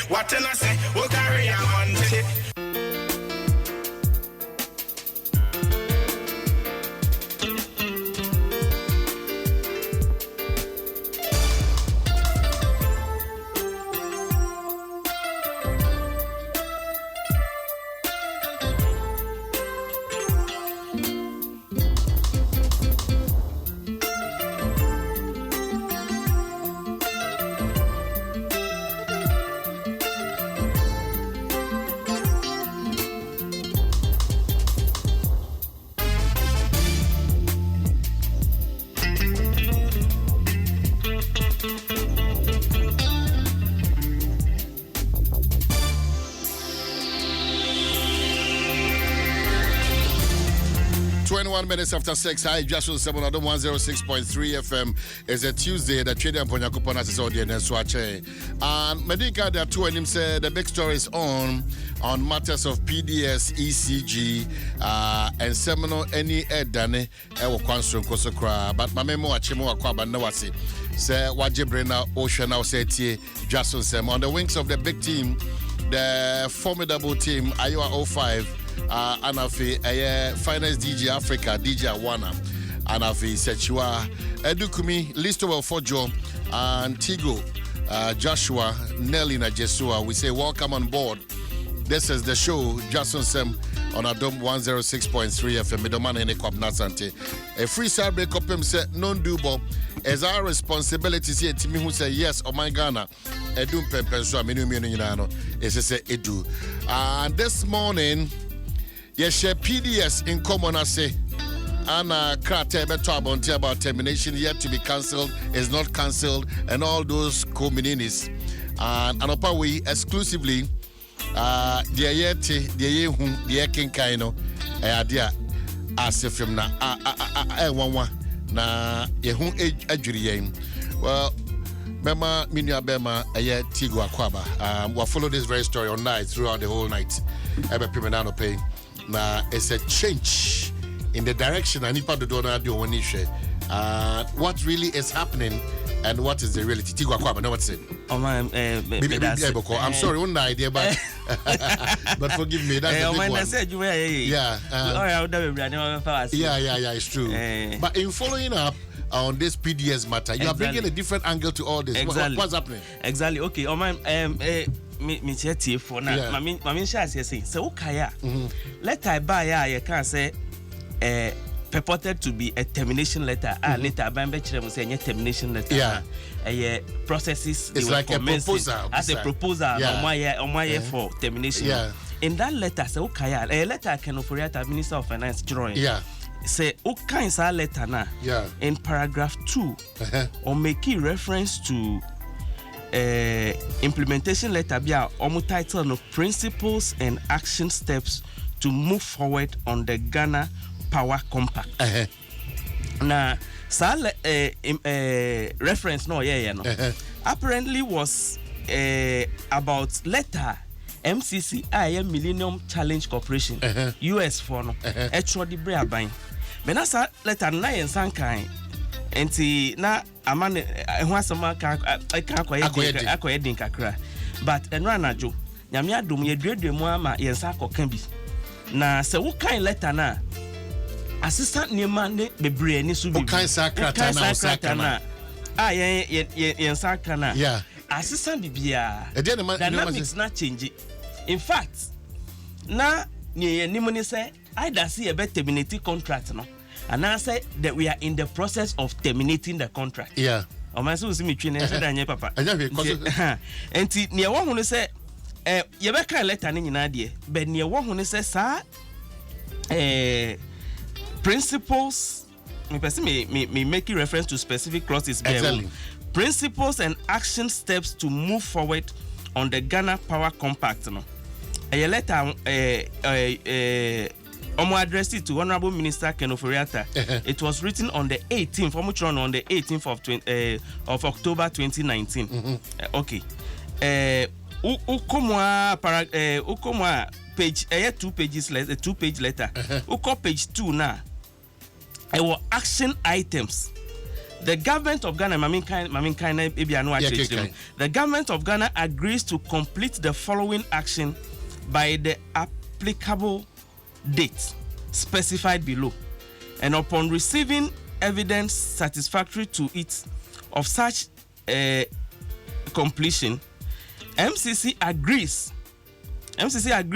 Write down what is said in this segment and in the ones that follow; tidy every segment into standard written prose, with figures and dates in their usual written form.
What can I say? We'll carry on shit. Minutes after 6. Hi, Dwaso Nsem on Adom 106.3 FM. It's a Tuesday. The trading and Ponyakopon is audience and Swache. And Medica, there are two, and him said the big story is on matters of PDS, ECG, and seminal any edane ewo kwansro kosokra. But my memo achimo akwaba na wasi. Say wajibrena ocean now say tie Dwaso Nsem on the wings of the big team, the formidable team Iowa 05. Anafi finance DJ Africa DJ Awana Anafi Sechua Edukumi Listo Fojo and Tigo Joshua Nelly na Jesua. We say welcome on board. This is the show Dwaso Nsem on Adom 106.3 FM Midomana Ene Kwabna Sante. A free side break up him said non dubo as our responsibility say to me who say yes oh my Ghana Edum Pempenso Minu Yinano is say Edu. And this morning yes, PDS in common as say Anna Krate beto about termination yet to be cancelled, is not cancelled, and all those communities. And upon we exclusively the yeti, the yehu, the kinkaino, idea as if from na na yehu ejuri. Well, Bema Minya Bema aye Tigo Akwaba. We'll follow this very story all night throughout the whole night. Ebe Pimenano pay. Now it's a change in the direction and what really is happening and what is the reality. Tigo Akwaba, know what's it? Oh man, I'm sorry, one idea, but but forgive me. That's the big one. Yeah, it's true. But in following up on this PDS matter, you are bringing a different angle to all this. Exactly. What's happening? Exactly. Okay. Oh man, me chat for now. Mami share say so okay. Letter I buy you can say purported to be a termination letter. Later by me say termination letter. Yeah. Processes it's like a proposal. As a proposal on my year for termination. Yeah. In that letter say okay. A letter can operate Minister of Finance drawing. Yeah. Say okay is a letter na. Yeah. In paragraph 2 or make reference to implementation letter bia omu title no principles and action steps to move forward on the Ghana Power Compact. Now, reference no apparently was about letter MCC Millennium Challenge Corporation US for no etro di bre aban. Benasa letter na yensan kan enti na amane ho asema ka akoye din kakra but enro anajo nyame adom ye duadua mu ama yensa akoka bi na se wo kan letter na assistant niema ne bebre ni so bi kan sakrata na yensa kana yeah assistant bibia dynamics na change in fact na nye nimu ni say either see a better terminate contract no and I say that we are in the process of terminating the contract. Yeah. O man so me twi na say da papa. Enti ne wo hu say ye be kan letter ni nyina de but ne wo hu say sa principles me person me making reference to specific clauses exactly. Principles and action steps to move forward on the Ghana Power Compact no. A letter addressed it to Honorable Minister Ken Oforiatta. It was written on the 18th, on the 18th of October 2019. Okay. Ukomwa page 2 pages letter, 2-page letter. Uko page 2 now. There were action items The government of Ghana, the government of Ghana agrees to complete the following action by the applicable date specified below, and upon receiving evidence satisfactory to it of such completion, MCC agrees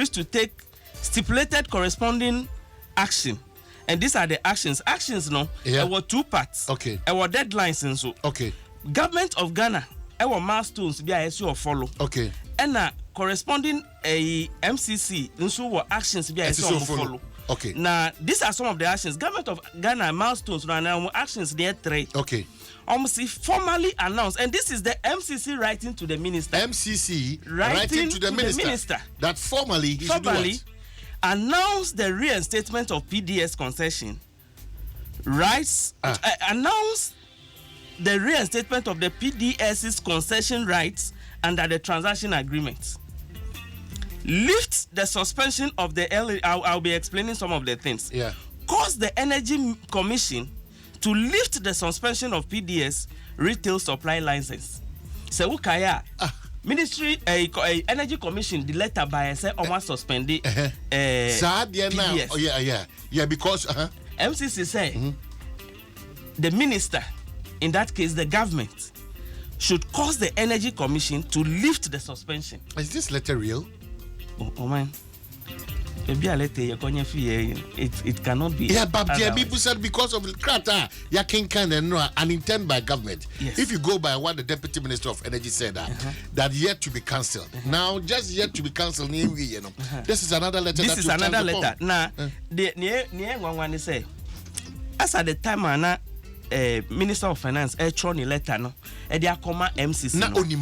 to take stipulated corresponding action. And these are the actions. Actions, no. There were two parts. Okay. There were deadlines and so. Okay. Government of Ghana, there were milestones be a follow. Okay. And corresponding a MCC, so were actions be a follow. Okay. Now these are some of the actions. Government of Ghana milestones now actions there 3. Okay. Almost formally announced, and this is the MCC writing to the minister. MCC writing to the minister. That formally announced the reinstatement of PDS concession rights. Announced the reinstatement of the PDS's concession rights under the transaction agreement. Lift the suspension of the I'll be explaining some of the things. Yeah. Cause the Energy Commission to lift the suspension of PDS retail supply license. So Ukaya Ministry Energy Commission the letter by say almost suspended PDS. Yeah, because MCC say the minister, in that case the government, should cause the Energy Commission to lift the suspension. Is this letter real? Oh man. It cannot be. Yeah, but people said because of the crata, you can an intent by government. Yes. If you go by what the Deputy Minister of Energy said, that yet to be cancelled. Now, just yet to be cancelled, this is another letter. This is another letter. Now, the one say, as at the time, Minister of Finance, a letter, no, they are comma MCC.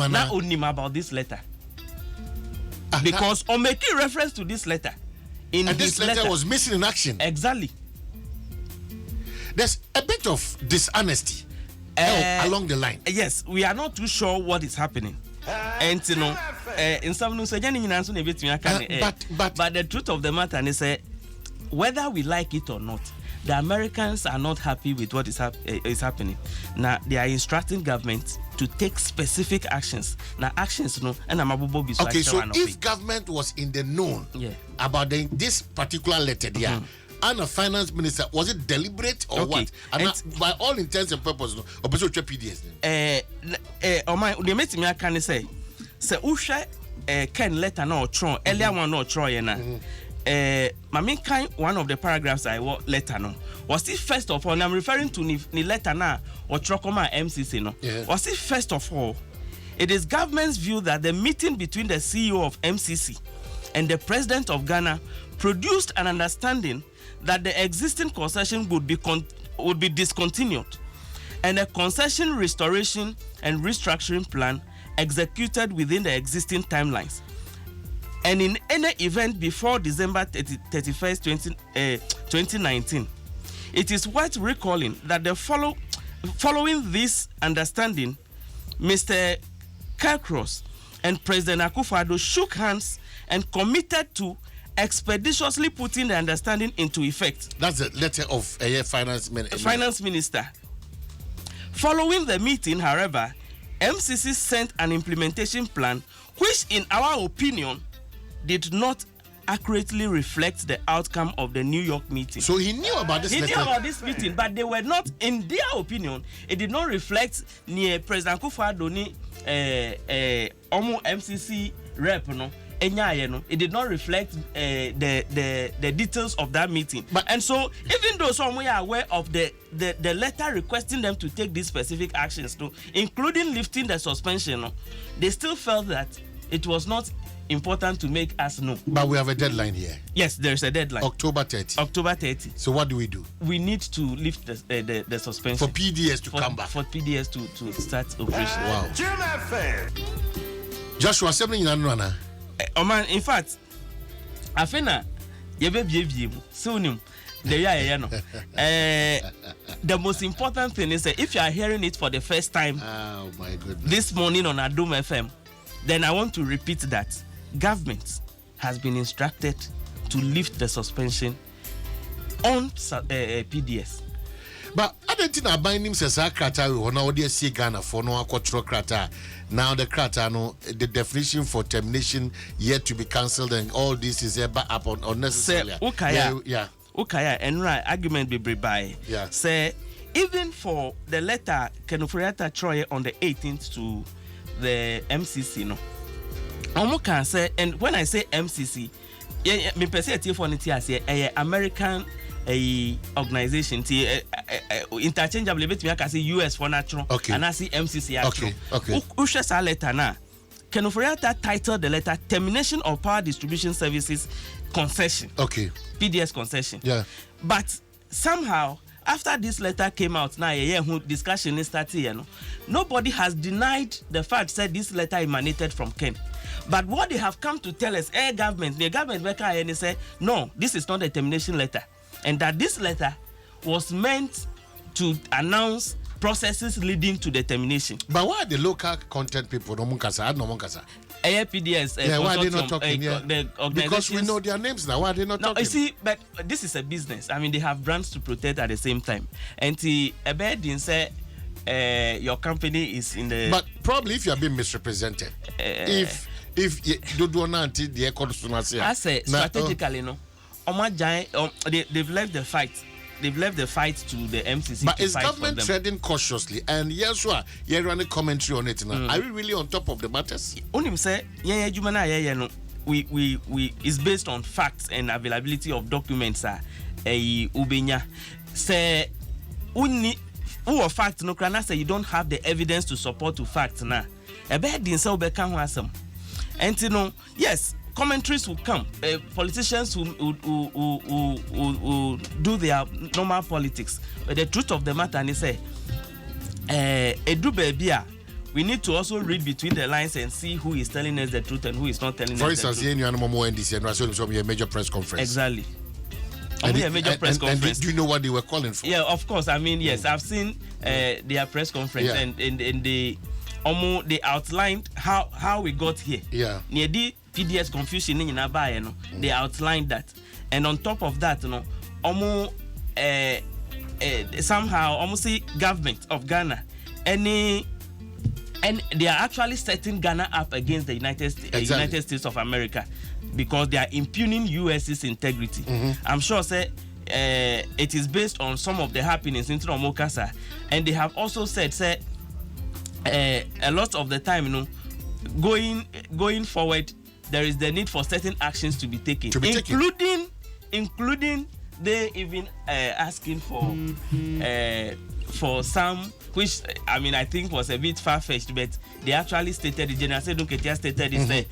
Not only about this letter. Because on making reference to this letter. And this letter was missing in action. Exactly. There's a bit of dishonesty along the line. Yes, we are not too sure what is happening. And in some news, but the truth of the matter is whether we like it or not, the Americans are not happy with what is happening. Now they are instructing government to take specific actions. Now actions, and I'm okay. So if government was in the known about this particular letter, and a finance minister, was it deliberate or what? And by all intents and purposes, or PDS. The meeting I can say Usha Ken letter no tron earlier one no Troy na. One of the paragraphs I wrote letter no was it first of all, and I'm referring to the letter now or Trokoma MCC no. Was it first of all, it is government's view that the meeting between the CEO of MCC and the President of Ghana produced an understanding that the existing concession would be discontinued and a concession restoration and restructuring plan executed within the existing timelines. And in any event before December 31st, 2019, it is worth recalling that following this understanding, Mr. Kirkros and President Akufo-Addo shook hands and committed to expeditiously putting the understanding into effect. That's the letter of finance minister. Following the meeting, however, MCC sent an implementation plan which, in our opinion, did not accurately reflect the outcome of the New York meeting. So he knew about this letter. He knew about this meeting, but they were not, in their opinion, it did not reflect near President Akufo-Addo ni MCC rep no. It did not reflect the details of that meeting. And so, even though some are aware of the letter requesting them to take these specific actions, including lifting the suspension, they still felt that it was not important to make us know. But we have a deadline here. Yes, there's a deadline. October 30. October 30. So what do we do? We need to lift the suspension. For PDS to come back. For PDS to start operation. Wow. Joshua, something in Anwana. Man, in fact, I think soon the most important thing is that if you are hearing it for the first time my goodness, this morning on Adom FM, then I want to repeat that government has been instructed to lift the suspension on PDS. But I don't think binding says a krata or now they see Ghana for no quattro krata. Now the krata no the definition for termination yet to be cancelled and all this is ever up on unnecessarily. Yeah. Okay, and right argument be by. Yeah. Say even for the letter Kenufriata Troy on the 18th to the MCC no. Omo can say, and when I say MCC, me per se for it American organization interchangeably between I say US for natural and I see MCC actual. Okay. Ushesa letter na Kenufriata titled the letter Termination of Power Distribution Services Concession. Okay. PDS concession. Yeah. But somehow after this letter came out now discussion is starting, nobody has denied the fact that this letter emanated from Ken. But what they have come to tell us, the government say, no, this is not a termination letter. And that this letter was meant to announce processes leading to the termination. But why are the local content people no munkasa? PDS, why are they not talking? The because we know their names now. Why are they not talking? You see, but this is a business. I mean, they have brands to protect at the same time. And a bed didn't say your company is in the. But probably if you are being misrepresented, if you do not the economy, I say strategically, no. They've left the fight. They've left the fight to the MCC. But is government treading cautiously? And yes, you're running commentary on it now. Are we really on top of the matters? Only say, we is based on facts and availability of documents. Ubenya say, who fact no crana say you don't have the evidence to support to facts now. A bad din say obeka ho asem. And you know, yes. Commentaries will come. Politicians who do their normal politics. But the truth of the matter is, we need to also read between the lines and see who is telling us the truth and who is not telling us the truth. For instance, a major press conference. Exactly. A major press conference. Do you know what they were calling for? Yeah, of course. I mean, yes, I've seen their press conference and they outlined how we got here. Yeah. Near the PDS confusion in Abaye, they outlined that, and on top of that, somehow almost see government of Ghana, and they are actually setting Ghana up against the United States of America because they are impugning US's integrity. I'm sure it is based on some of the happenings in Omokasa, and they have also said a lot of the time, going forward, there is the need for certain actions to be taken, including they even asking for some, which I mean I think was a bit far-fetched, but they actually stated, the General Secretary stated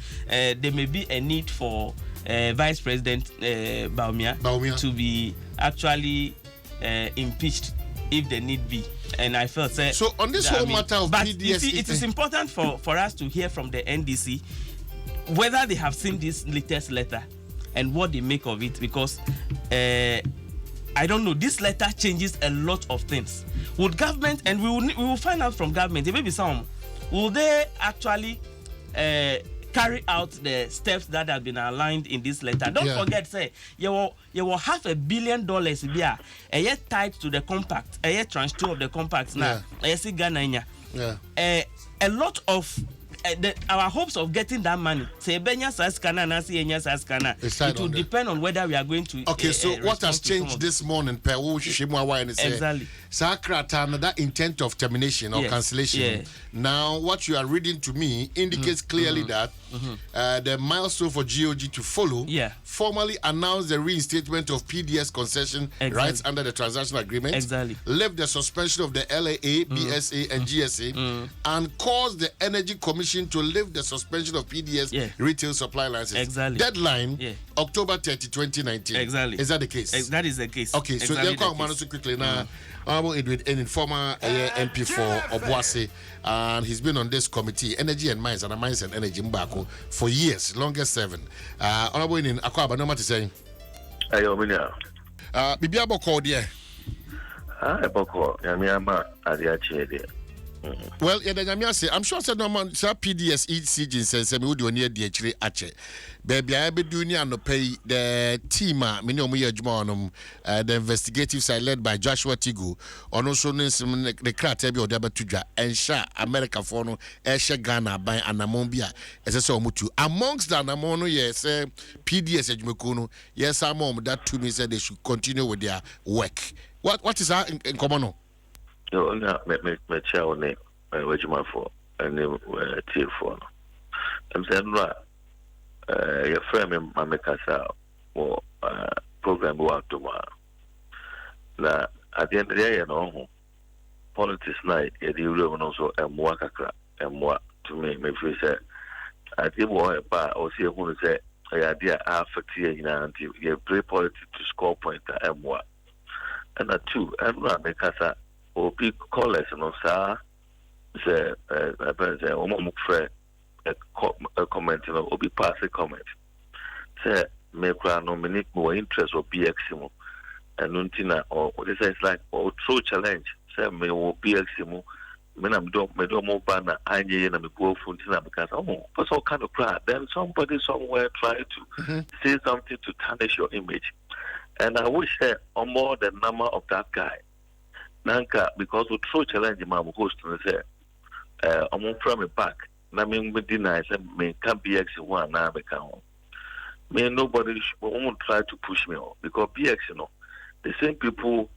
there may be a need for Vice President Baumia to be actually impeached if the need be. And I felt so on this whole matter of but PDS, you see, it is important for us to hear from the NDC whether they have seen this latest letter and what they make of it, because I don't know, this letter changes a lot of things. Would government, and we will find out from government, there may be some, will they actually carry out the steps that have been outlined in this letter? Don't forget, you will $500 million here, a year tied to the compact, a year tranche 2 of the compact now, a see Ghana. A lot of our hopes of getting that money, say Benya Saskana, Nasi Enya Saskana, it will depend on whether we are going to. Okay, so what has changed this morning, Peru Shimwa, and exactly. Sakrata, that intent of termination or cancellation. Yeah. Now, what you are reading to me indicates clearly that the milestone for GOG to follow formally announced the reinstatement of PDS concession rights under the transaction agreement, left the suspension of the LAA, BSA, and GSA, and caused the Energy Commission to lift the suspension of PDS retail supply license. Deadline October 30, 2019. Is that the case? That is the case. Okay, so they'll come on so quickly now. With an informer MP for Dwaso, and he's been on this committee, Energy and Mines, and Mines and Energy Mbako, for years, longest 7. Honorable in Akwaba, no matter saying. Bibia Boko, dear. Boko, Yamiama, Adiachi, dear. Well, I'm sure said no man, sir, PDS ECG says, I would near the actually ache. Baby, I be doing no pay the team, minimum the investigative side led by Joshua Tigu, on also the cratebi or Daba Tuja, and Sha, America for no, Esha Ghana by Anamombia, as I saw Mutu. Amongst the Anamono, yes, PDS Edmukuno, yes, our mom, that to me said they should continue with their work. What is that in common? No, me chair name, which my for, and tier for. I'm saying, your friend, my Mikasa, or program work tomorrow. Now, at the end of the day, you know, politics night, you will also and work and what to me, feel say, I did what or see who say, I idea affect you play politics to score point and what. And that too, and Mikasa. Or big callers, and sir, say, a comment, or be pass a comment. Say, make nominate more interest or BXimo, and Nuntina, or what is like, or true challenge, say, me or BXimo, when I'm more banner, I and I'm go Funtina because, what's all kind of crowd? Then somebody somewhere try to say something to tarnish your image. And I wish that on more the number of that guy. Nanka, because we throw challenge my host and say, I'm on from a back. I mean, we deny, me can't be X1 now, account. Me, nobody won't try to push me off because BX, the same people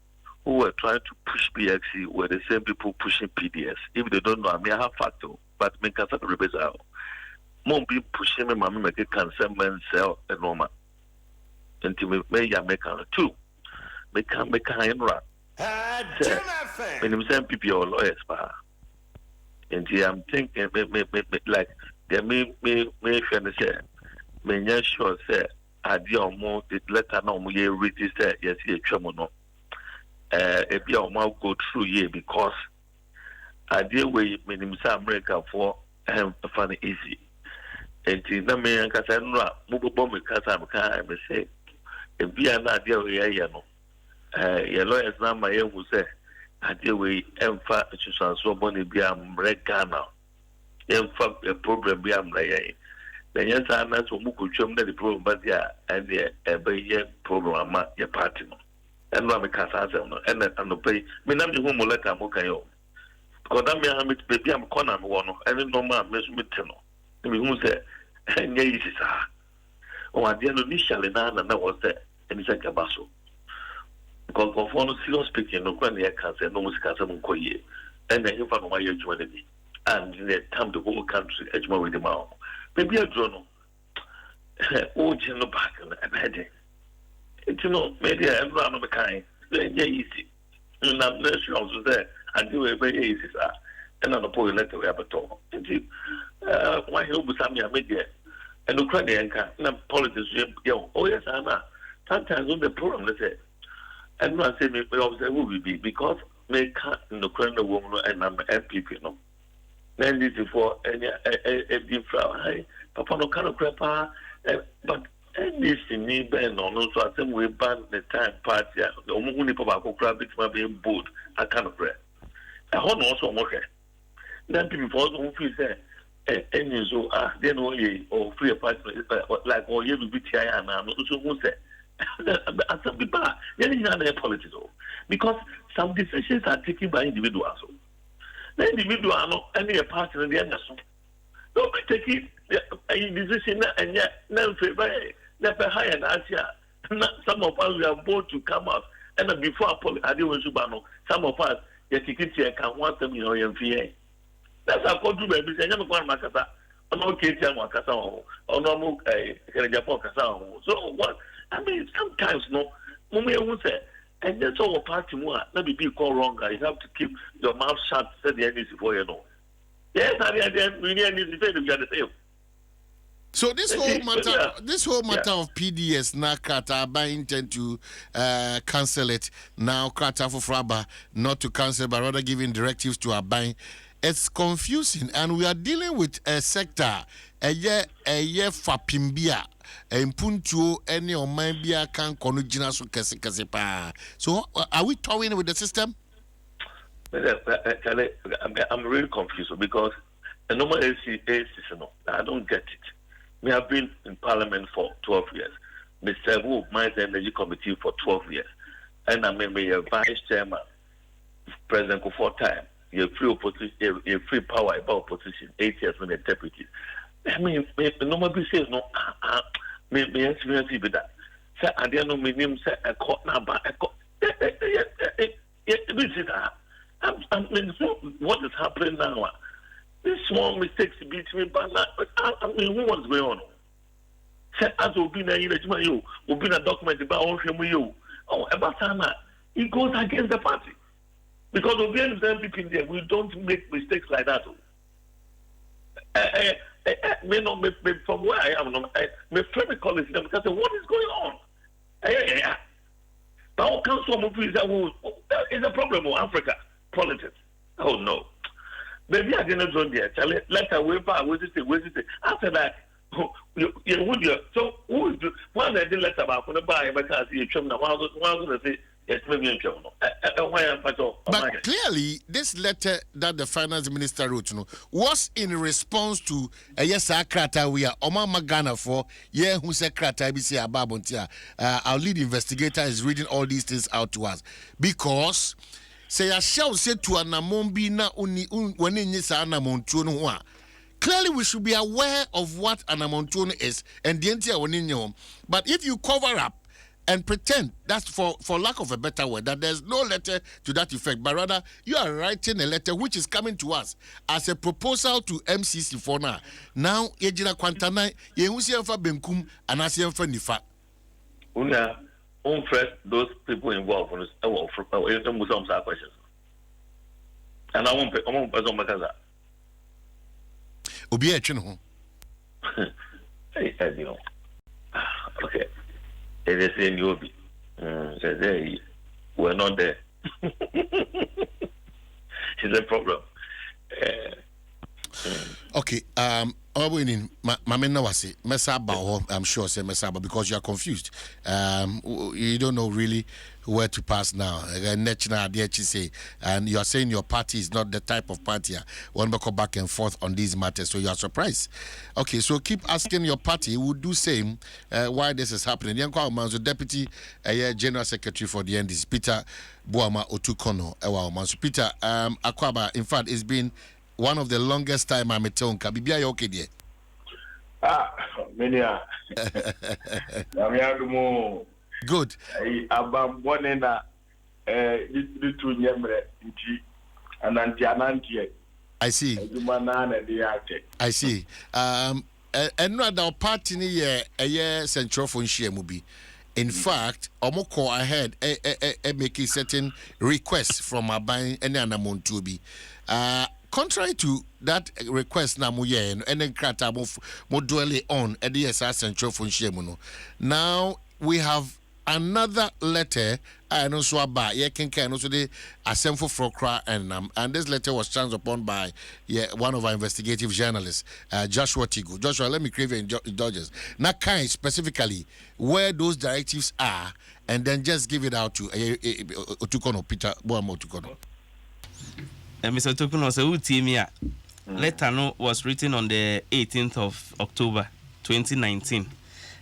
who were trying to push BX were the same people pushing PDS. If they don't know, I may have factor, but me can't say the rebels out. Mom be pushing me, mammy, make a cancer man sell a normal. Until me, may I make a two. Make a run. When I'm saying people are lawyers, and I'm thinking, like, they may say, may sure say, I deal more, the letter no more register, yes, ye tremono. If you mouth go through ye because I deal with America for funny easy. And the man can say, no, move bomb because I'm kind of say, if you are not deal with your lawyers now, my who say, I deal with Emfa to somebody be a Ghana. Emfa a problem be a Mray. The yes, I'm not so much the problem, but yeah, and the problem, your partner. And I'm a Casa and the pay. Me not the home letter Mokayo. Because I'm a baby, I'm corner one, and no man, Miss Mitchell. Who said, and yes, sir. Oh, I didn't initially know that was there, and it's like a basso. Because for no serious speaking, no one here can say no music as a Munkoye, and then you found why you're joining me. And in the time the whole country, Edgemore with the mouth. Maybe a journal. Oh, general back and heading. Maybe I'm not of a kind. Very easy. And I'm not sure also there. I do it very easy, sir. And I'm a poor letter we have at all. Why help with some media? And Ukrainian can, politics, oh, yes, I'm not. Sometimes on the program, they say, and not say me observe will be because me can't no current woman and I'm MPP Then this is for any different Papa no kind of crapa, but this in me ban on so I think we ban the time party. The only Papa could grab it might be bold. I can't pray. I want also more. Then people also feel say, and so then or free party like all you be TI and I'm also who say. As a people, politics because some decisions are taken by individuals. The individual are not any part in the end. Don't take it a decision and yet never never higher than Asia. Some of us we are both to come out and before I didn't Subano, some of us the ticket can want them in OMVA. That's our country baby. I never want Makata. On no case, I'm Makata or no Japan Kasa. So what? I mean, sometimes, Mummy will say, and that's all party more. Let me be called wrong. You have to keep your mouth shut, said the end before you know. Yes, we need to say the same. So this whole matter of PDS now Krata I intend to cancel it now. Krata for Fraba not to cancel but rather giving directives to Abai. It's confusing and we are dealing with a sector a year fapimbia. Impuntuo any or maybe can konujina so kese pa. So are we toying with the system? I'm really confused because the normal AC, no, I don't get it. We have been in Parliament for 12 years. Mr. Wu, my Energy Committee for 12 years. And I mean, a vice chairman, President for time. You free opposition, you free power about opposition, 8 years when a deputy. I mean, nobody says no. Me experience with that. Say, I don't know my name. Say, a court number. A court. I mean, what is happening now? These small mistakes between, but I mean, what's going on? Say, as will be you, will be a document about all him you. Oh, about time, it goes against the party. Because of the MPP in there, we don't make mistakes like that. From where I am, my friend calls them because what is going on? Now, council is a problem of Africa politics. Oh no. Maybe I didn't do that. Let her wait back. Wait it. After that, you would you. So who is one that did let about when the buy because you chum now? One say yes, maybe you chum. But clearly, this letter that the finance minister wrote, was in response to a yes, Krata we are Omama Ghana for who said Krata BC Ababontia. Our lead investigator is reading all these things out to us because. Say I shall say to Anamombi na uni when in Anamontuno. Clearly, we should be aware of what Anamontuno is and the entire one. But if you cover up and pretend that's for lack of a better word that there's no letter to that effect, but rather you are writing a letter which is coming to us as a proposal to MCC for now. Now, Ejina Quantana, Yehusiafa Benkum, and Asiafa Nifa. Una. First, those people involved in some questions. And I won't pay some Makaza. Obi a chino. Hey, you know. Okay. It is in Yobi. We're not there. It's a problem. Okay, I'm sure say Mesaba because you are confused. You don't know really where to pass now. And you are saying your party is not the type of party one go back and forth on these matters, so you are surprised. Okay, so keep asking your party. We'll do same why this is happening. The Deputy General Secretary for the NDC, Peter Boama Otukono. Peter Akwaba, in fact, it's been one of the longest time I'm at Tonka. Bibia, you okay, dear? Many are. Good. I'm born in a little yammer and anti. I see. I see. And rather party near a year central for Shiamubi. In fact, Omoko ahead making certain requests from our buying any anamon to be. Contrary to that request, na muye and then krata mo dwelling on at the SR Central for Shemuno. Now we have another letter. I know so about ye can also the assemble for cry and this letter was chanced upon by one of our investigative journalists, Joshua Tigo. Joshua, let me crave your indulgence. Not kind specifically where those directives are, and then just give it out to Otukono Peter Boamo Otukono. Mr. Tokuno, so Utimia letter no was written on the 18th of October 2019,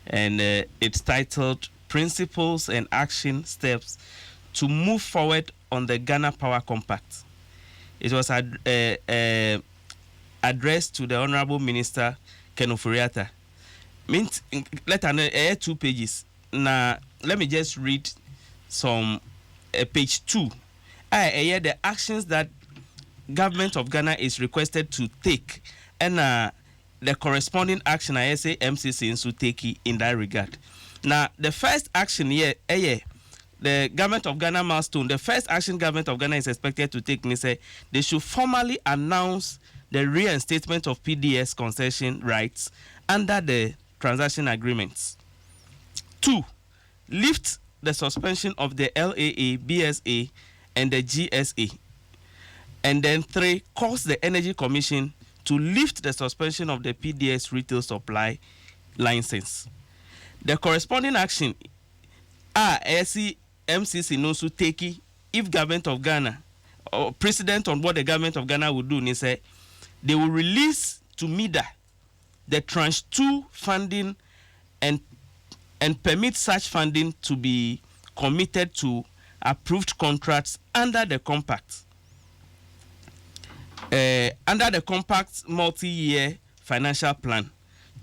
and it's titled Principles and Action Steps to Move Forward on the Ghana Power Compact. It was addressed to the Honorable Minister Ken Ofori-Atta. Letter 2 pages. Now, let me just read some page 2. The actions that Government of Ghana is requested to take, and the corresponding action I say MCC is to take in that regard. Now, the first action here, the Government of Ghana milestone, the first action Government of Ghana is expected to take, they should formally announce the reinstatement of PDS concession rights under the transaction agreements. 2, lift the suspension of the LAA, BSA, and the GSA. And then 3, cause the Energy Commission to lift the suspension of the PDS retail supply license. The corresponding action MCC knows to take if Government of Ghana precedent on what the government of Ghana will do. They say they will release to MIDA the tranche 2 funding and permit such funding to be committed to approved contracts under the compact. Under the compact multi-year financial plan.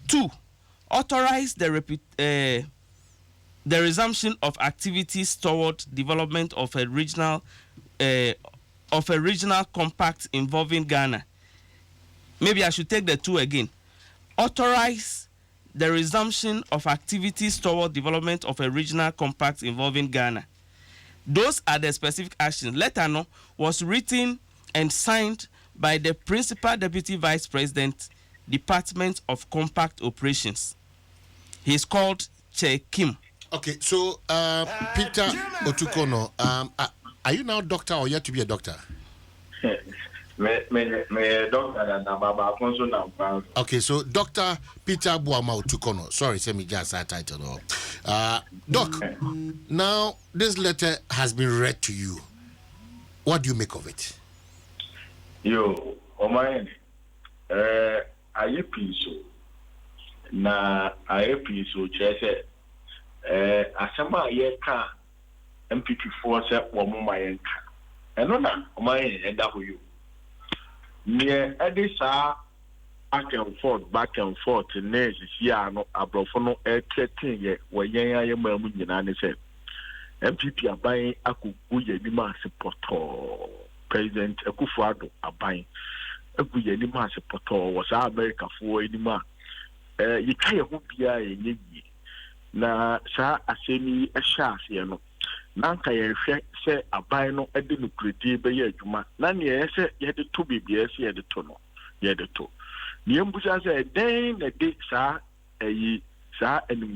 2, authorize the resumption of activities toward development of a regional compact involving Ghana. Maybe I should take the 2 again. Authorize the resumption of activities toward development of a regional compact involving Ghana. Those are the specific actions. Letter no was written and signed by the Principal Deputy Vice President, Department of Compact Operations. He's called Che Kim. Okay, so Peter Otukono, are you now doctor or yet to be a doctor? Okay, so Dr. Peter Buama Otukono. Sorry, send me just that title. Doc, now this letter has been read to you. What do you make of it? Yo, Omain, I peace. Na I peace, Chese. Asama Yeka, MPP4 set Wamuma Yenka. And no, Omain, and W. Near Edisa, back and forth, and Nays, Yano, Abrofono, 13 years, where Yaya Mermun said, MPP are buying Akubuya Nima Poto. President Akufo-Addo are buying Akubuya Nima Poto was our America for Nima. You can't be a na sa asemi a shas, you know. Nanka say a buy no edinocracy by Yajuma. Nani say you had the 2 BBS, you had the tunnel, you had the 2. The Umbusa said, then a day, sir, and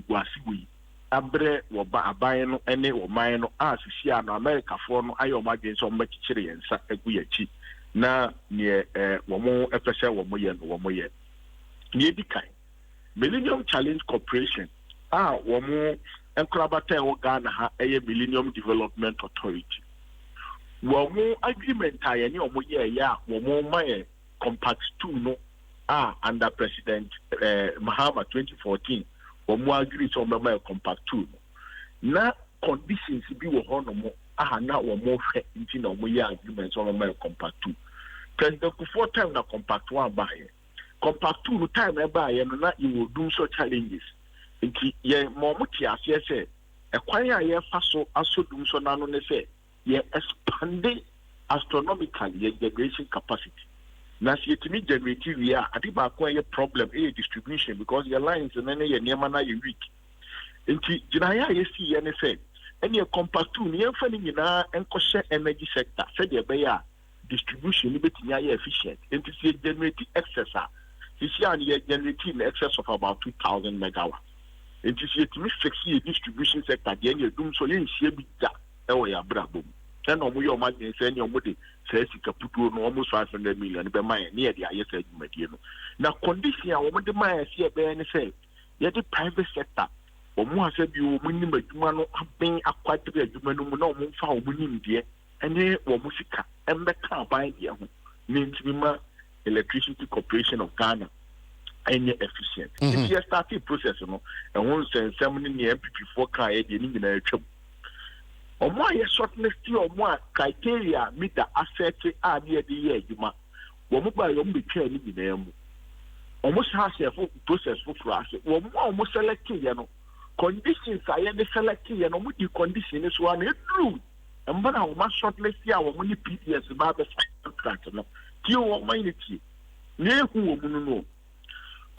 Guasiwi. Abre a buy no any or mine as she an America for no I imagine some machinery and sa a guiachi. Na near Wamo FSL Wamoyan. Near the kind. Millennium Challenge Corporation. Wamo and Krabata Ghana a Millennium Development Authority. Wamo agreement I any of Wamo my compact 2 no under President Mahama 2014. Wamo agrees on my compact 2 na conditions be no na Wamo into no agreements on my compact 2. President Kufuor time na compact 1 by compact 2 no time by na you will do so challenges. Nti ye momuti ase se ekwan a ye fa so asodum so nanu ne se ye expand astronomically ye generation capacity na se yetimi generate we ade ba ko ye problem e distribution because your lines and then ye niam na ye weak nti jinaya ye si ye ne se ene compact 2 ne fa ni nyina enkohye energy sector se de be ya distribution ni betimi ya efficient nti se generate excess this year ye generate in excess of about 2000 megawatts. It is yet to fix the distribution sector. The end doom so you see a bit that ya brabo. Then on your money send your money says you can put almost 500 million by my near the ISA material. Now condition I want the my see a bear and say yet the private sector or more said you minimum man being acquired to be a human no more found winning dear and then or musica and the car by the means Electricity Corporation of Ghana. Any efficient. If you start the process, and once some in the MPP4 car, you need to trouble. Or more, shortness or more criteria meet the assets are near the year, you might. One by your became in them. Almost has a process for us. One almost selecting, conditions I am selecting, and what you condition is one is true. And when I was shortlist, I will only PPS about the contract. You want my key. Near who will know.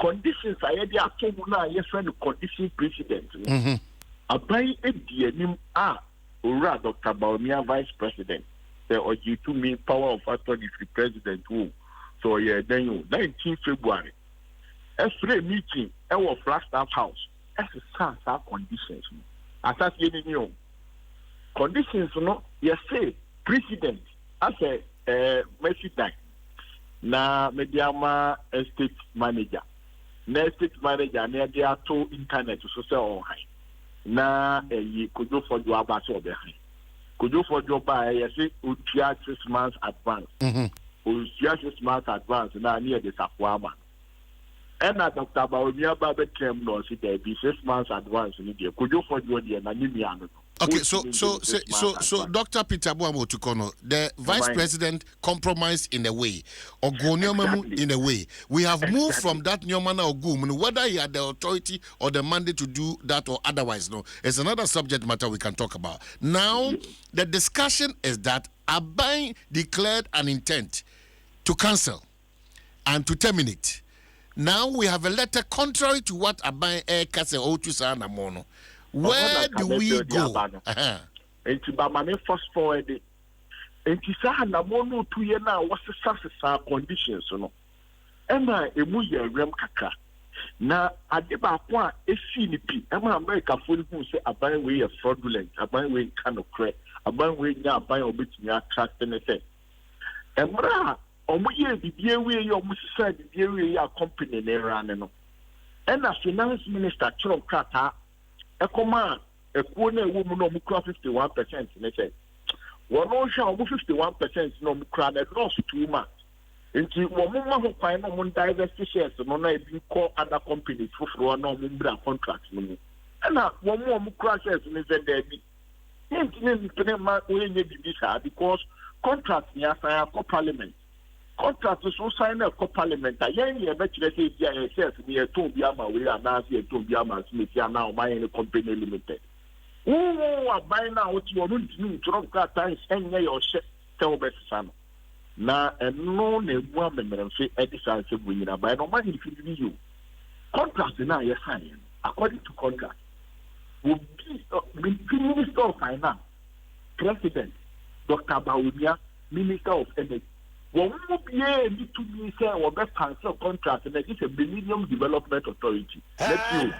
Conditions I had told now, yes, friend, condition precedent. A buy a DNM or Dr. Baumia Vice President, or you to me power of attorney for President who. So, yeah, then you 19 February. As for a meeting, our Flagstaff House, as a our conditions. As I said, conditions, no, yes, say, President, as a Messi na mediama estate manager. Na estate manager na dey ato internet so say on high na you could go for do about so behind Could you for your buy? I say, 6 months advance. 6 months advance, and I near the Sakwama. And I Dr. Baumia Babet came no, see there be 6 months advance in India. Could you for your dear Nanimiano? Okay, so Dr. Peter Boamo Tukono, the Vice President compromised in a way, or go in a way. We have moved from that Nyomana or Gum, whether he had the authority or the mandate to do that or otherwise. No, it's another subject matter we can talk about. Now, the discussion is that Abai declared an intent to cancel and to terminate. Now we have a letter contrary to what Abai Kase Otusa Namono. Where do we go? And to Bamane fast forward it. And to say, Namono 2 years now, what's the success conditions? No, Emma, a muya rem kaka. Now, Adeba Qua, a CNP, Emma America full who say a buy way of fraudulent, a buy way kind of credit, a buy way now, buy a bit near trust and effect. Emra, or muya, the dear way your Mrs. the dear way your company near and a finance minister, Chrom Kata. A command, a corner woman no 51%. And they said, one ocean 51% no crowd at loss 2 months. Into one woman who find on diversity shares and on a call other companies for no Mumbra contracts. And one more crashes in the dead. Because contracts near parliament. Contracts so sign a co-parliament. I bet you say, yes, near Tobiama, we are now here, Tobiama Smith, now buying company limited. Oh, I buy now what you want to do, drop that time, and your shit, tell best son. Now, and no name woman and say, Edison, we are by no money if you. Contracts in our sign, according to contract, will be Minister of Finance, President, Dr. Baumia, Minister of Energy. One will be able to be say or best cancel contract and it's a Millennium Development Authority. Let's you.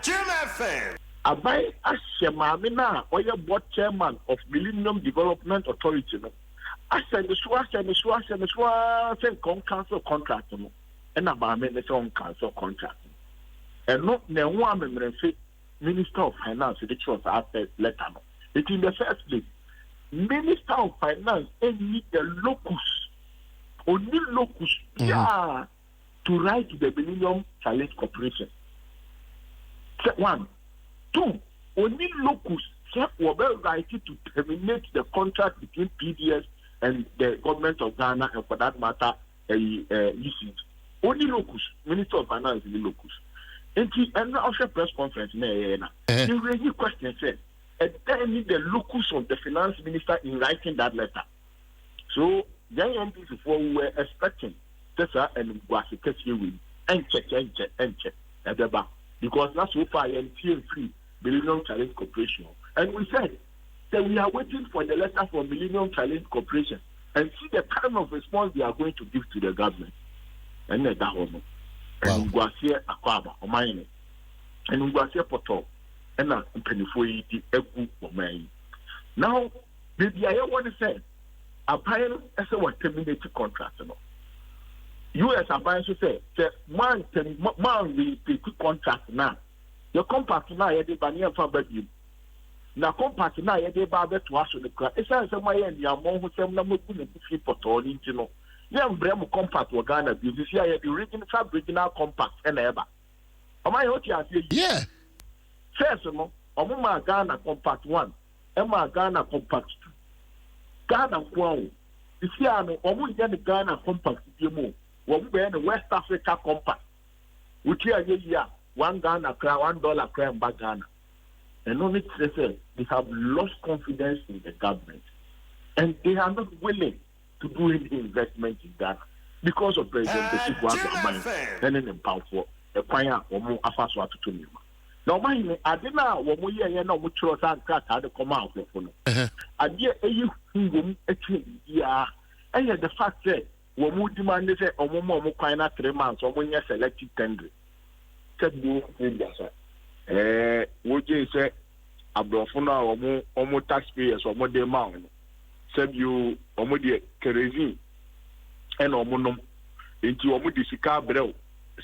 Abai Ashemamina, or your board chairman of Millennium Development Authority. I said the Schwa said cancel contract. And about the song cancel contract. And not the one Minister of Finance, which was after letter. It in the first place, Minister of Finance need the locus. Only locus to write to the Millennium Challenge Corporation. 1. 2. Only locus will be right to terminate the contract between PDS and the government of Ghana and for that matter, usage. Only locus, Minister of Finance is the locus. And also press conference, you raise question said, and then need the locus of the finance minister in writing that letter. So young MPs before we were expecting Tessa and Guasikesi will and check at the back because that's so far and free Millennium Challenge Corporation. And we said that we are waiting for the letter from Millennium Challenge Corporation and see the kind of response they are going to give to the government. And that one. And Guasia Aquaba or mine. And Guasia Poto and a penifoi the Egu or mine. Now, maybe I want to say Abai as a terminated contract. US Abai say man we take contract now. Your compact now you did bani for bedroom. Now compact now you did barber to us the crack. It's as a way and your mom who said no good to see for all into no. Young Brem compact were Ghana because you see the original compact and ever. Am I what you are saying? Yeah. First no, Omuma Ghana compact 1, Emma Ghana compact 2. Ghana Kwao. You see, I'm almost the Ghana compact. You move. We're the West Africa compact. Which year, 1 Ghana crown, $1 crown back Ghana. And only they have lost confidence in the government. And they are not willing to do any investment in Ghana because of President Besiku and then powerful. The choir or more Afaswa to me. Now, mind I didn't know what we are not much and crack had to come out of. I dear you actually, yeah. And yet the fact that when we demand is a more kind of 3 months or when you're selected tender. Said you, would you say, Abrofuna or more taxpayers or more demand? Said you, or more dear kerosene and or monum into a Mudisika Brel.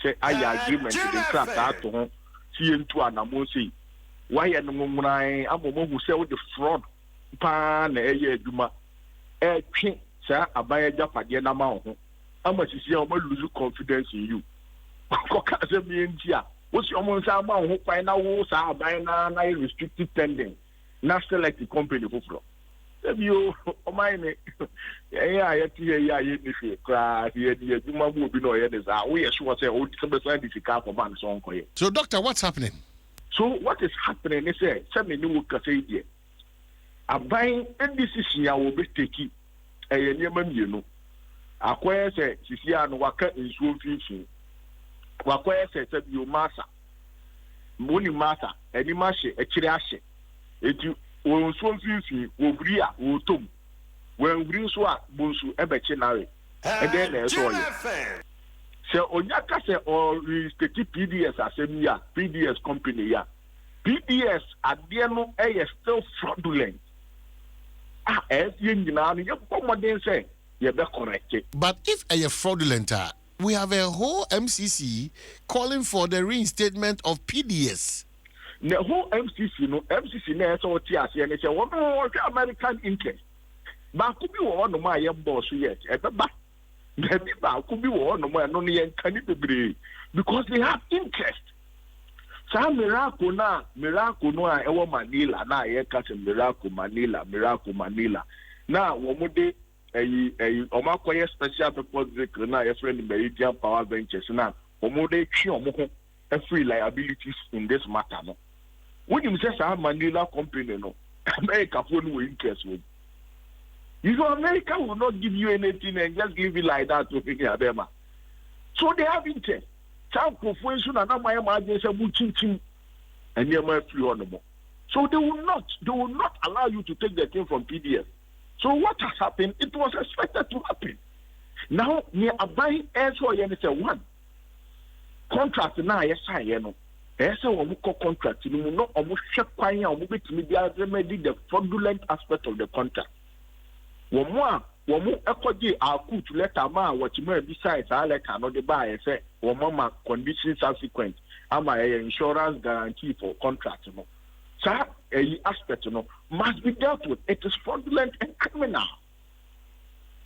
Say, I agreement in fact out to home. See into an amosi. Why and Mumrai, I'm who sell the fraud. pa na eye adwuma twe sa abaya japade na ma ho ama sisi o ma lose confidence in you ko ka se bi ntia wo si o mo nsa ma ho kwan na wo sa abaya na restricted tending na select the company for you o mai me ya ti ya ye ni fi kra ye di adwuma mu obi no ye ne za wo ye sure say o di be di sika for man so nko ye. So doctor, what's happening? So what is happening is say me ni wo ka say die aban decision ya wo be take eye niam mienu akoye say sisia no waka nsuo finfin wakoye say bi masa moni masa eni ma hye akire ahye eti wo nsuo finfin wo buri a wo tom wo buri so a bonsu ebeche nawe eden na eso ye se onyaka se o restate PDS asemi PDS company ya PDS ade no still fraudulent But if a fraudulent, we have a whole MCC calling for the reinstatement of PDS. The whole MCC na so tia se ne se one American interest. Ba ku bi wo no ma ye boss yet. E ba ku bi wo no ma no ye kan bebre because they have interest. Sa miracle no a ewo Manila na ye ka se miracle Manila na wo mo de o ma koye special purpose vehicle na ye friend Meridian Power Ventures na wo mo de twi o mo ho free liabilities in this matter no when you say sa Manila company no America for no interest with you know America will not give you anything and just give it like that to Alabama. So they have interest. So they will not allow you to take the thing from PDS. So what has happened? It was expected to happen. Now near a buying air so one contract now yes I know. Contract you know almost check the fraudulent aspect of the contract. Womu ekodi akut letter ma wachimo besides letter no de buy say womu conditions subsequent ama insurance guarantee for contract no sa aspect no must be dealt with. It is fraudulent and criminal.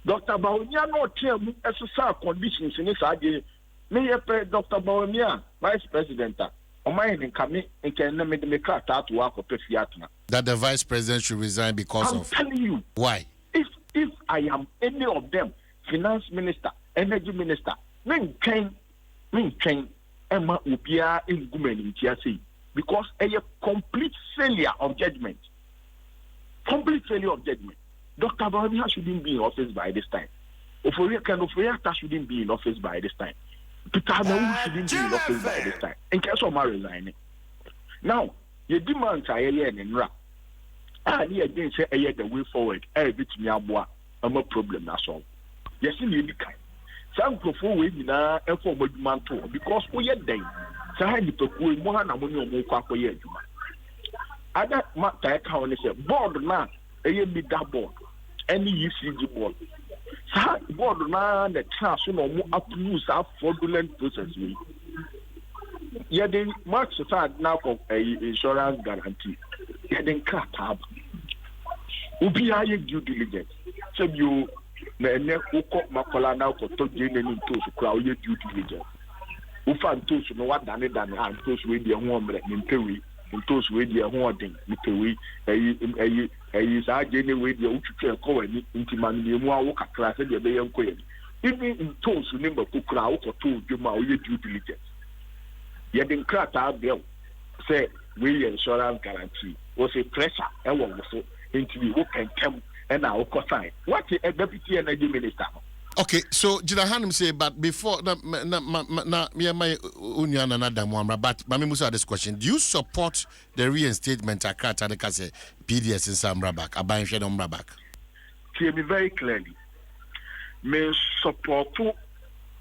Dr. Baumia no tell exercise conditions in this idea. Me Dr. Baumia vice president o my in kame nke na me crack to work for Fiatna that the vice president should resign because I'm telling you why. If I am any of them, finance minister, energy minister, men train, Emma Upia in Gumen in TSC because a complete failure of judgment. Complete failure of judgment. Dr. Baumia shouldn't be in office by this time. Oforiata shouldn't be in office by this time. Peter Anawu shouldn't be in office by this time. In case of my resigning. Now, your demands are alien in Ra. I didn't say the way forward. Bit me a problem that's all. Yes, in the kind. Some prefer we na for man too because we are day. Sahi the Pokui Mohana Money or Moko Yuma. Other matter account is a board na a big board. Any UCG board. Sahi board na the class no more up to use our fraudulent process. Yeah, they mark society now for a insurance guarantee. Yeah, then cut up. Ubi aye due diligence. So you na ene uko makola na uko to je ne ntosu kra o ye due diligence. Ufa ntosu no wadane an ntosu we de ho omre ne mpewi ntosu we de ho odin mpewi eyi sa je ne we de utwetwe ko wani ntima ne mu awo kakra se de be ye nko ye. Even ntosu ne mbako kra uko to dwuma o ye due diligence. Ye den krata abel say we insurance guarantee was a pressure e wo so into the work and come and now sign. What a deputy energy minister. Okay, so Jidahanim say, but before me and my union and Adam but Mami Musa this question. Do you support the reinstatement of Katanekase PDS in Sam Rabak, Abayin Shedom Rabak? Hear me very clearly. Me support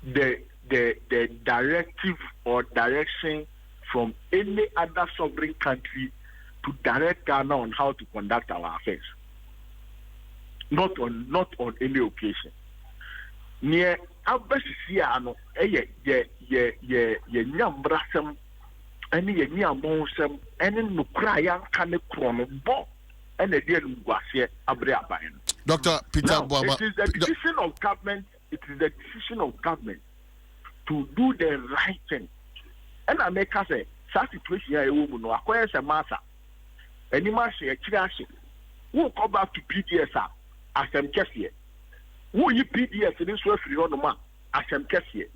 the directive or direction from any other sovereign country to direct Ghana on how to conduct our affairs. Not on any occasion. Near Abasiano, ye nyambrasem, any ye nyamonsem, any nukraya can chrono bo. and the deal Guasia Abriabayan. Dr. Peter Boama. It is the decision of government. It is the decision of government to do the right thing. And I make us say, such situation here, woman, no, acquire a massa. Any master, who come back to PDS as I'm here. Who you PDS in this way for your man as I'm here.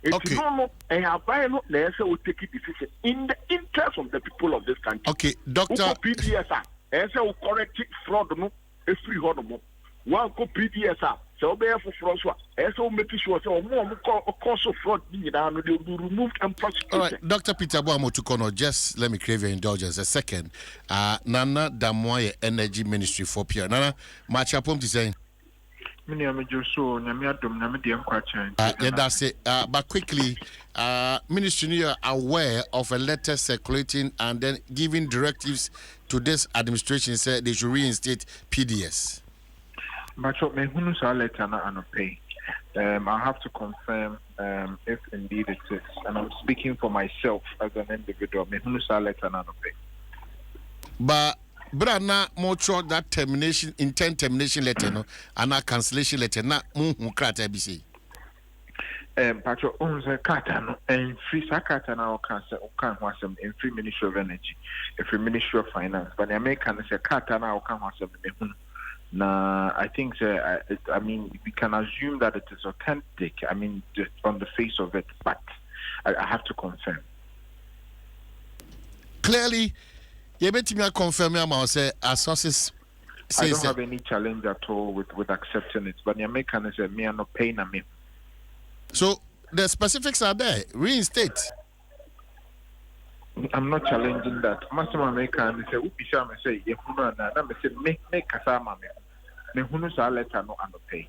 It's normal, and I buy no less will take a decision in the interest of the people of this country. Okay, Doctor PDS, and so correct fraud, no, a free hormone. One co PDS, so be for fraud, and so make sure so more cause of fraud being down, they will be removed and prosecuted. All right, Dr. Peter Boamo Tukono, just let me crave your indulgence a second. Nana Damoye Energy Ministry for Pierre. Nana, much upon to say. That's it. But quickly, Ministry are aware of a letter circulating and then giving directives to this administration, said they should reinstate PDS. But what letter na pay. I have to confirm if indeed it is, and I'm speaking for myself as an individual. Letter na pay. But Brana more that termination, intent termination letter, no, and a cancellation letter, not Mukrata BC. Patro owns a carton and free Sakatana or can was some in free Ministry of Energy, a free Ministry of Finance, but the American is a cartana or can was some. Now, I think, I mean, we can assume that it is authentic, I mean, just on the face of it, but I have to confirm. Clearly, you bet me confirm say our sources. I don't have any challenge at all with accepting it, but the American is me no pain me. So the specifics are there. Reinstate. I'm not challenging that. Master American say Upisha say Yehuna na me say make kasama me hunu sa letter no pay.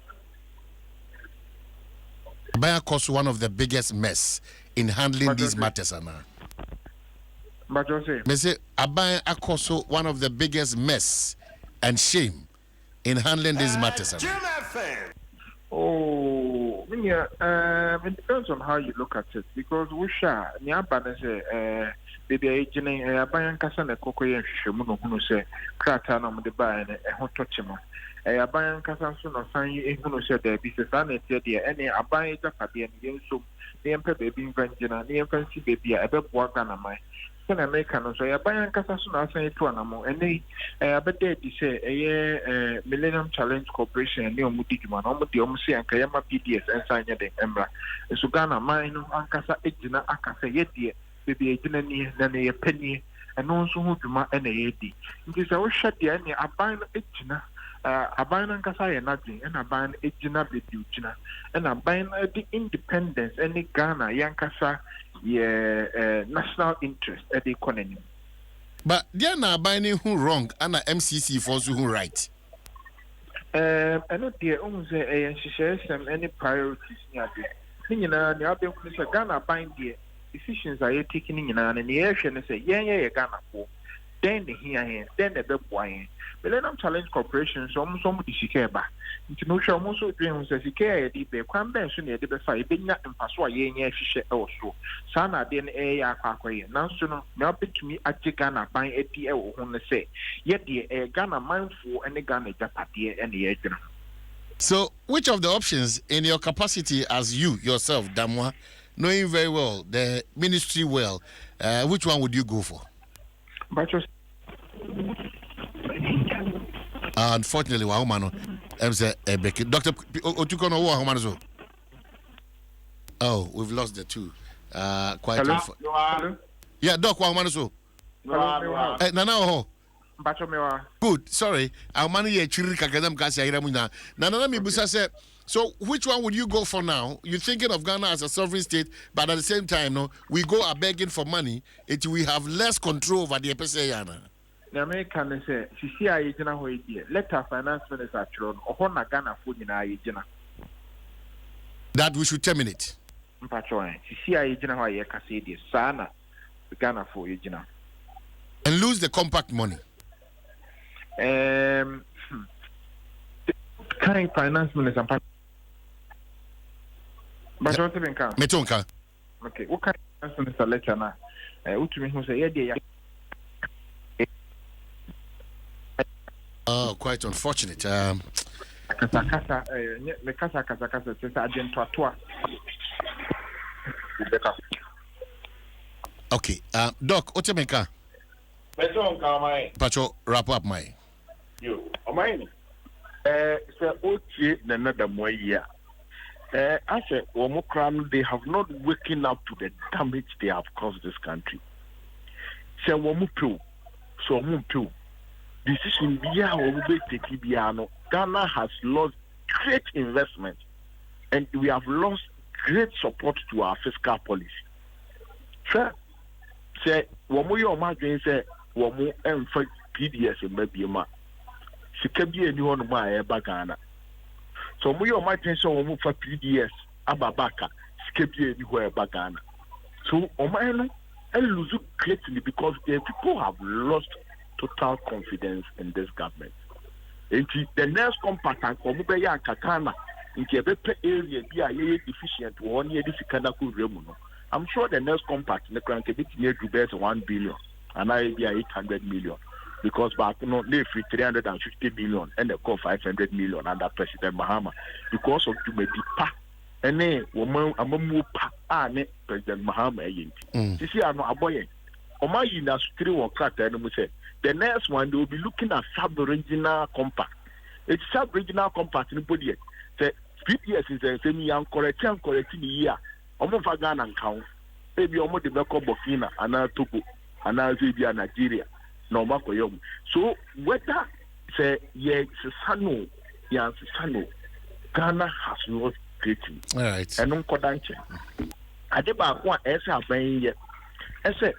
Baya cause one of the biggest mess in handling these matters, Anna. But you say, me say Abaya Akoso one of the biggest mess and shame in handling these matters. Oh, it depends on how you look at it because we share. Nyabana say, baby, aging Abayan Cassan, a cocoy, Shamuno, say, Crata, no, the buy and a hot touchimo. Abayan Cassan soon or sign you, who said there, because I said, any Abayan Japabian, so the emperor baby, Vangina, the infancy baby, a bit more than a mine. American, so Abayan Cassan soon I say to an ammo, and they, but they say, a Millennium Challenge Corporation, and Neo Mutiman, almost the Omsi and Kayama PDS, and sign the Embra. So Ghana, mine, Ancasa, Ejina, Akasa, yet, baby, a dinner, then a penny, and also who to my NAD. It is our shut the any Abayan Ejina. Abayan Kasaya Nadi, and Abayan Ejina Bedujina, and Abayan the independence, any Ghana, Yankasa, national interest at the economy. But they are not buying who wrong, and MCC for who right. I know dear owns and she shares some any priorities near the other Ghana buying the decisions are taking in and the air and say, yeah, Ghana for. Then the here, then the big wine. Millennium Challenge Corporation, so almost somebody she care back. Into no show, most of them says he care, the Quam Benson, the Befai, being not in Paswa, yeah, she also. Sana then a Aquay, now soon, not to me at Ghana buying a PL on the say. Yet the Ghana mindful and the Ghana Japati and the agent. So, which of the options in your capacity as you yourself, Damwa, knowing very well the ministry well, which one would you go for? But unfortunately, Wahumano, Dr. Otukono, Wahumano. Oh, we've lost the two. Quite. Hello? Yeah, Doc Wahumano. Nana. Good. Sorry, our money here. Nana mi busa said. So, which one would you go for now? You're thinking of Ghana as a sovereign state, but at the same time, no, we go are begging for money. We have less control over the EPSA. The American say, "Sisi Jina ho idea. Let our finance minister chron or Ghana food in Jina." That we should terminate. Mpachoy. Sisi Jina ho ye kasidi. Sana Ghana for Jina. And lose the compact money. Kind finance minister. But what do you think? Metonka. Okay, what kind of minister letter na? Utumi who say yeah. Oh, quite unfortunate. Kasa me kasa since I didn't toa. Okay. Doc, what's your maker? Pacho, wrap up my. Yo, Omai. So Ochi another more year. I said, Omokram, they have not waken up to the damage they have caused this country. So Womupu, so Mupu. Decision Bia or Biano. Ghana has lost great investment, and we have lost great support to our fiscal policy. Sir, say, Womu Margin say, Womu and for PDS in Babiama. She can be anyone my Bagana. So we are margin so Womu for PDS, Ababaka, she can be anywhere Bagana. So, Omano, and lose greatly because the people have lost total confidence in this government. The next compact and Komubeya Katana in the area be deficient 1 year Kanako Remuno. I'm sure the next compact in the country be near to best 1 billion and I be 800 million because back no they free 350 million and they call 500 million under President Mahama because of to make pa and then woman amamu pa President Mahama yinti. See I no aboye. Oma yina sutri won krata eno mu say the next one, they will be looking at sub-regional compact. It's sub-regional compact in body. The PPS is a semi-young correct in the year. Almost a Ghana and count. Maybe almost the Beko Burkina and Togo and Zambia, Nigeria. No, Marco Yom. So, whether say, yes, Sano, yes, Sano, Ghana has lost greatly. All right. And no Kodanche. I did about one essay paying yet. I said,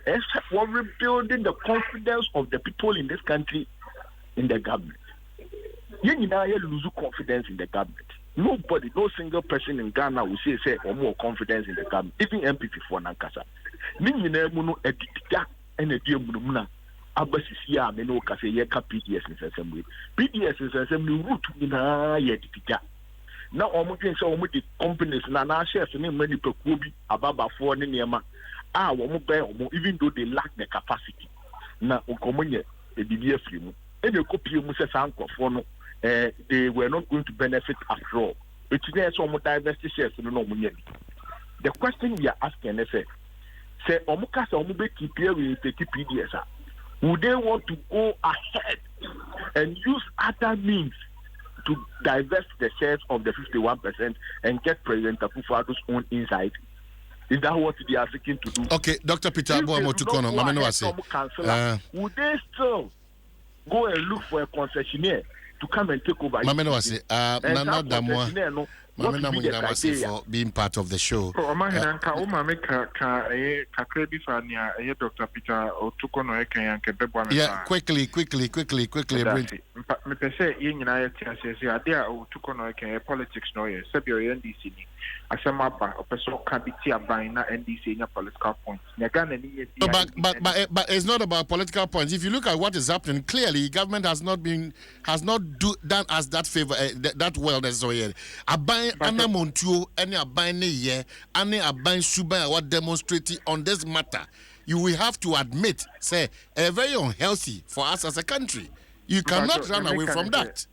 we're rebuilding the confidence of the people in this country in the government. You lose confidence in the government. Nobody, no single person in Ghana will say or more confidence in the government. Even MPP for Nankasa. Muno edita and a dear Mununa. Abbasisia, Meno Kase, Yeka PDS in assembly. PDS is assembly root in a yedita. Now, almost so many companies, Nana shares, and many Pekubi, Ababa for Niyama. Even though they lack the capacity. Now, Okomonye, the DBF, and the copy of they were not going to benefit after all. It's there some diversity shares in the The question we are asking is, say, Omukasa Omube KPA will take PDS. Would they want to go ahead and use other means to divest the shares of the 51% and get President Akufo-Addo's own inside? Is that what they are seeking to do? Okay, Dr. Peter Abuamo Tukono, would they still go and look for a concessionaire to come and take over? For being part of the show. Yeah, quickly. Politics no yes. NDC ni. Asemaba opeso kabiti abaina NDC nya political points. But it's not about political points. If you look at what is happening, clearly government has not done us that favor that well necessarily. Abain ana montuo any abain ne ye any abain suba what demonstrating on this matter. You will have to admit, say, very unhealthy for us as a country. You cannot run away from that.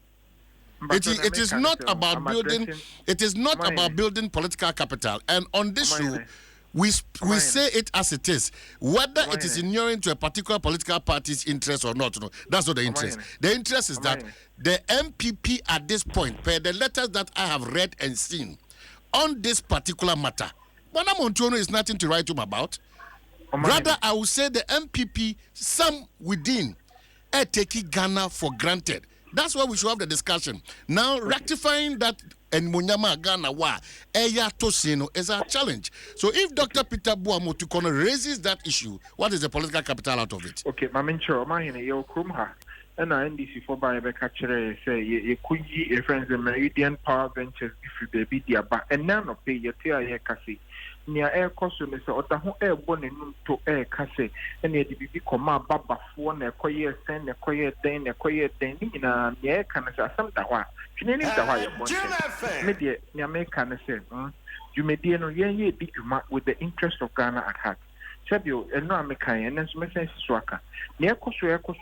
It is not about building. It is not about building political capital. And on this show, we say it as it is. Whether it is inuring to a particular political party's interest or not, no, that's not the interest. The interest is that the MPP at this point, per the letters that I have read and seen, on this particular matter, Bwana Montono is nothing to write home about. Rather, I would say the MPP, some within, are taking Ghana for granted. That's why we should have the discussion. Now, rectifying that and Munyama Ghana wa Eya Tosino is a challenge. So if Dr. Peter Abuamo Tukono raises that issue, what is the political capital out of it? Okay, Mamincho, Mahine, yo Krumha. And NDC for by the catcher say you could ye friends in Meridian Power Ventures if you baby dear, and none of pay your tear kasi. Near air costume is or the whole air bonnet to air casse, and yet the BB command Baba for a quiet send a quiet day, in a near can say some Dawa. She named the Media near make can say, you may dear no ye big with the interest of Ghana at heart. Sebio, and no American, and then some sense swaka. Near Kosoya, or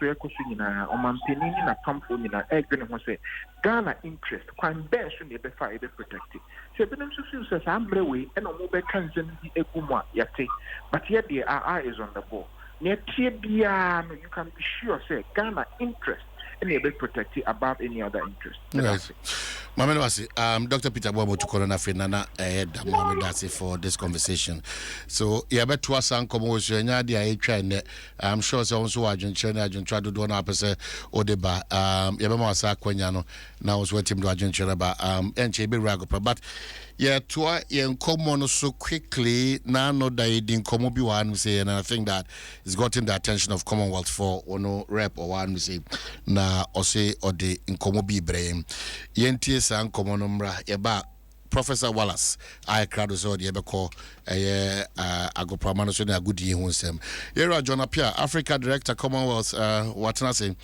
Mampini, a pump in a egg, and say, Ghana interest, quite best when you be fire protected. Seven says, I'm way, and no more can send the Eguma, yate, but yet the eye is on the ball. Near Tibiano, you can be sure, say, Ghana interest. And be protected above any other interest. Yes. Dr. Peter Bobo to Corona Fenana Mohamed Dasi for this conversation. So, yeah, but to us, I'm sure so also agent China, agent try to do an opposite or the bar. Yabama Saquaniano now was waiting to agent Cheraba, and Chebe Ragopa. But yeah, to in common so quickly, now no didn't come up one say, and I think that it's gotten the attention of Commonwealth for no rep or one say na or say or the incomobi brain. Yentie san common number eba Professor Wallace, I crowd was all the Ebeko, Agopramano, so a good year. Here, John Apia, Africa Director, Commonwealth, what can I say?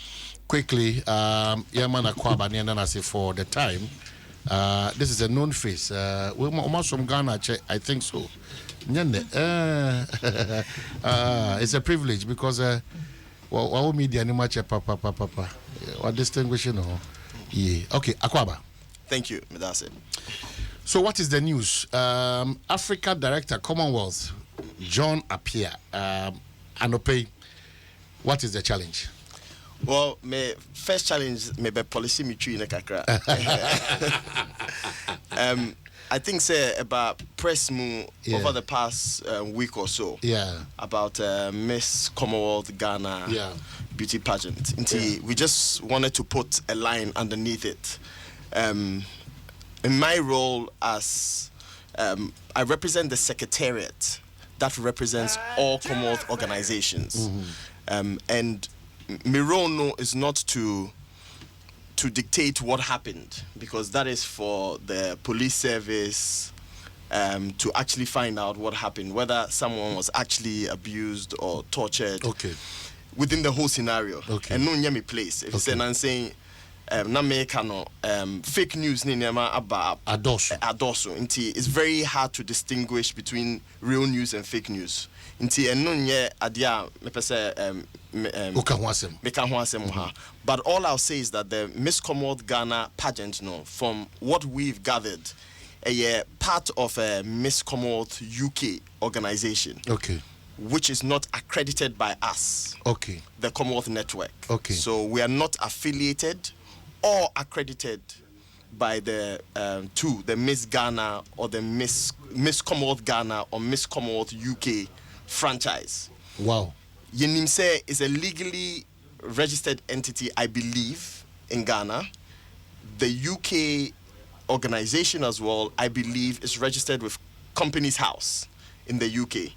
Quickly, Yaman Akwaba, and I say for the time. This is a known face. We're almost from Ghana, I think so. It's a privilege because our media ni much papa. What distinguishing? Yeah. Okay, Akwaba. Thank you, Medase. So, what is the news? Africa Director, Commonwealth, John Apia, Anope. What is the challenge? Well, my first challenge may be policy mitri in kakra. I think say about press move over the past week or so. Yeah. About Miss Commonwealth Ghana beauty pageant. We just wanted to put a line underneath it. In my role as I represent the secretariat that represents all Commonwealth organizations, and my role is not to dictate what happened, because that is for the police service to actually find out what happened, whether someone was actually abused or tortured within the whole scenario. And no nyame place. If you say I'm saying na make no fake news ni nema about adoso it's very hard to distinguish between real news and fake news. Eno nye adia me pese but all I'll say is that the Miss Commonwealth Ghana pageant, from what we've gathered, a part of a Miss Commonwealth UK organization, which is not accredited by us, the Commonwealth Network. So we are not affiliated or accredited by the the Miss Ghana or the Miss Commonwealth Ghana or Miss Commonwealth UK franchise. Wow. Yenimse is a legally registered entity, I believe, in Ghana. The UK organization as well, I believe, is registered with Companies House in the UK.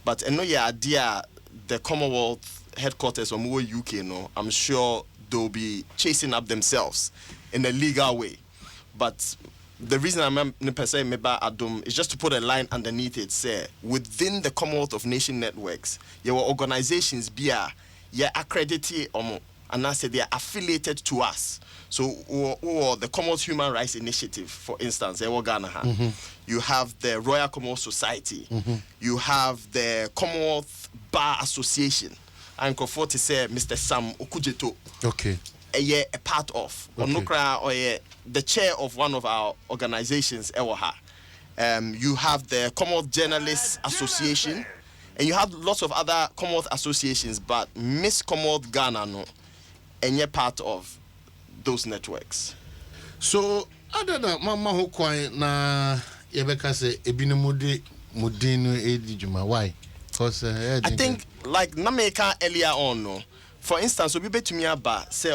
But I know the Commonwealth headquarters of UK, I'm sure they'll be chasing up themselves in a legal way. But the reason I'm saying Meba Adom is just to put a line underneath it, say, within the Commonwealth of Nation networks, your organizations be accredited and I say they are affiliated to us. So, or the Commonwealth Human Rights Initiative, for instance, you have the Royal Commonwealth Society, you have the Commonwealth Bar Association, and Kofor to say Mr. Sam Okujeto. A part of or the chair of one of our organizations, you have the Commonwealth Journalists Association, and you have lots of other Commonwealth associations, but Miss Commonwealth Ghana and you're part of those networks. So other than mama who kwai na yebeka say ebinumudi mudinu edijuma, why? Because I think like Nameka earlier on, for instance, we be to me about say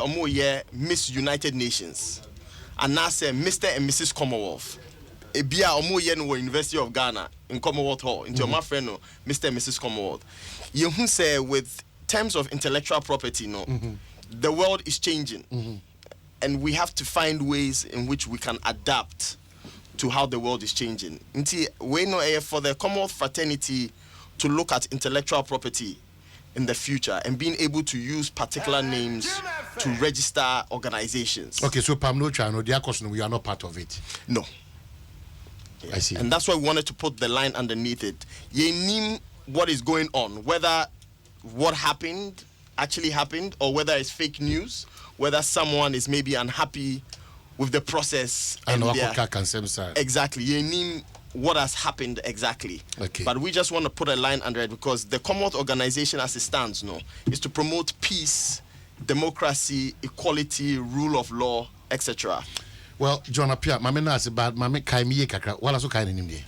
Miss United Nations, and now say Mr. and Mrs. Commonwealth. Ebia no University of Ghana in Commonwealth Hall. Into my friend Mr. and Mrs. Commonwealth. You say with terms of intellectual property, the world is changing, and we have to find ways in which we can adapt to how the world is changing. We know for the Commonwealth fraternity to look at intellectual property in the future and being able to use particular names to register organizations. Okay, so Pam no channel, we are not part of it. No. I see. And that's why we wanted to put the line underneath it. Ye nim what is going on, whether what happened actually happened or whether it's fake news, whether someone is maybe unhappy with the process. Exactly. You mean what has happened exactly. Okay. But we just want to put a line under it because the Commonwealth Organization as it stands is to promote peace, democracy, equality, rule of law, etc. Well, John Apia, Mamma Nasi bad, Mamma Kaimi Kaka, what else kind of name?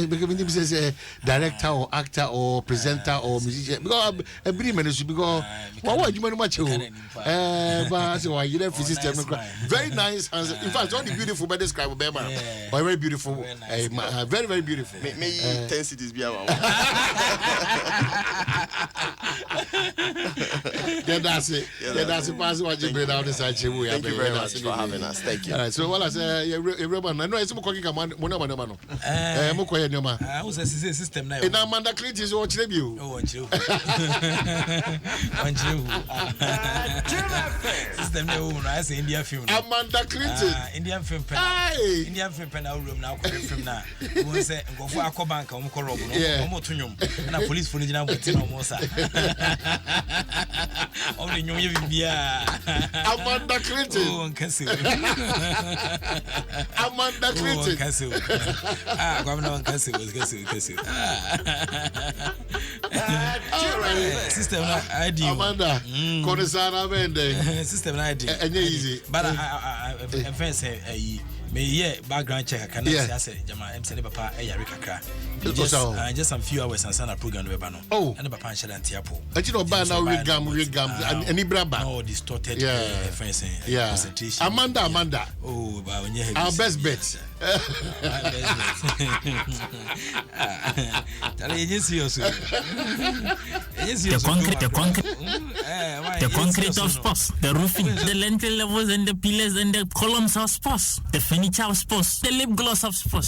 Because he says director or actor or presenter or musician. Because a brilliant should be go. What you much? But you don't system. Very nice. In fact, only beautiful by describe Bema. Very beautiful. Very, very beautiful. May 10 cities be around. That's it. That's it. Pass what you bring out this side. Thank you very much for having us. Thank you. So what I say, everyone, I know it's more cooking. Mono. I was a system now. And Amanda Clinton is watching you. Oh, system now. I say India film. Amanda Clinton. Indian film. Indian film room now. Film now. We say go for a bank. We call Robo. And a police for the general waiting on Mosa. Only New Year. Amanda Clinton. Oh, Cassie. Amanda Clinton. Cassie. Governor Cassie was Cassie. System ID. Amanda. Konisana Mende. System ID. And easy. But I first say me background check. I can say Jama MC Papa Erika. Just some few hours and send a program to Bano. Oh, and Papa and Tiapo. And you know, by now, regam, and any braba. No, distorted presentation. Amanda. Oh, but when you have our best bet. The concrete of sports, the roofing, the lintel levels and the pillars and the columns of sports, the furniture of sports, the lip gloss of sports.